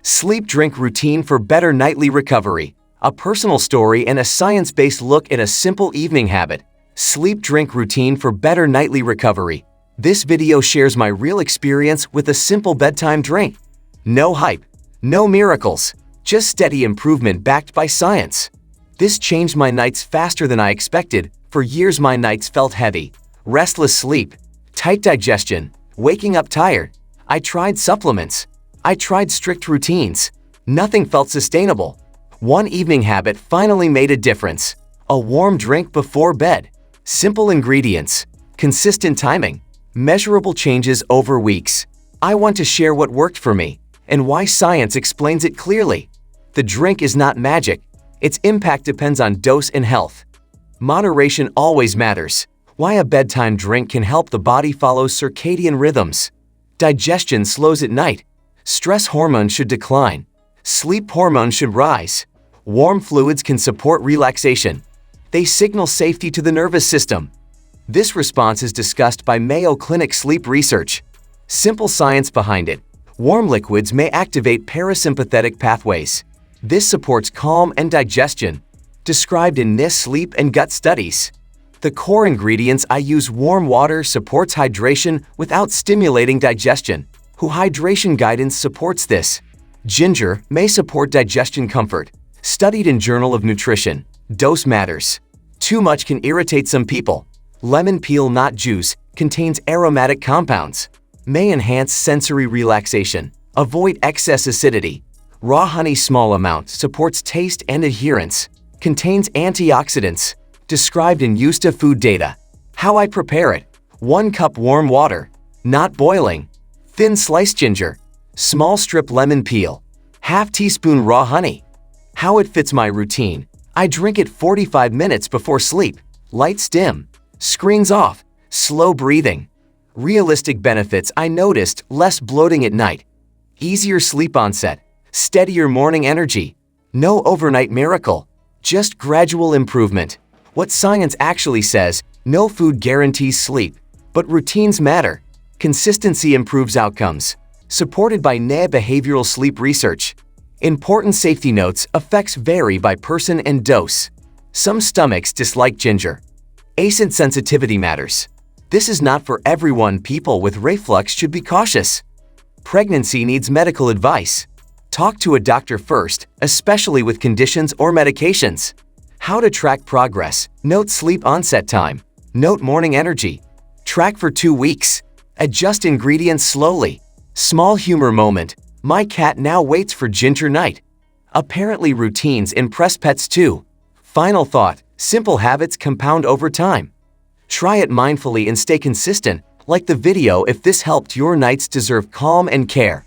Sleep drink routine for better nightly recovery. A personal story and a science-based look at a simple evening habit. Sleep drink routine for better nightly recovery. This video shares my real experience with a simple bedtime drink. No hype, no miracles, just steady improvement backed by science. This changed my nights faster than I expected. For years my nights felt heavy, restless sleep, tight digestion, waking up tired. I tried supplements. I tried strict routines. Nothing felt sustainable. One evening habit finally made a difference. A warm drink before bed. Simple ingredients. Consistent timing. Measurable changes over weeks. I want to share what worked for me and why science explains it clearly. The drink is not magic. Its impact depends on dose and health. Moderation always matters. Why a bedtime drink can help the body follow circadian rhythms. Digestion slows at night. Stress hormones should decline. Sleep hormones should rise. Warm fluids can support relaxation. They signal safety to the nervous system. This response is discussed by Mayo Clinic sleep research. Simple science behind it. Warm liquids may activate parasympathetic pathways. This supports calm and digestion. Described in NIST sleep and gut studies. The core ingredients I use: warm water supports hydration without stimulating digestion. Hydration guidance supports this. Ginger may support digestion comfort. Studied in Journal of Nutrition. Dose matters. Too much can irritate some people. Lemon peel, not juice, contains aromatic compounds. May enhance sensory relaxation. Avoid excess acidity. Raw honey, small amount, supports taste and adherence. Contains antioxidants. Described in USDA food data. How I prepare it: 1 cup warm water, not boiling. Thin sliced ginger. Small strip lemon peel. Half teaspoon raw honey. How it fits my routine: I drink it 45 minutes before sleep. Lights dim. Screens off. Slow breathing. Realistic benefits I noticed: less bloating at night. Easier sleep onset. Steadier morning energy. No overnight miracle. Just gradual improvement. What science actually says: no food guarantees sleep, but routines matter. Consistency improves outcomes. Supported by NIA behavioral sleep research. Important safety notes: effects vary by person and dose. Some stomachs dislike ginger. Acid sensitivity matters. This is not for everyone. People with reflux should be cautious. Pregnancy needs medical advice. Talk to a doctor first, especially with conditions or medications. How to track progress: note sleep onset time. Note morning energy. Track for 2 weeks. Adjust ingredients slowly. Small humor moment: my cat now waits for ginger night. Apparently routines impress pets too. Final thought: simple habits compound over time. Try it mindfully and stay consistent. Like the video if this helped. Your nights deserve calm and care.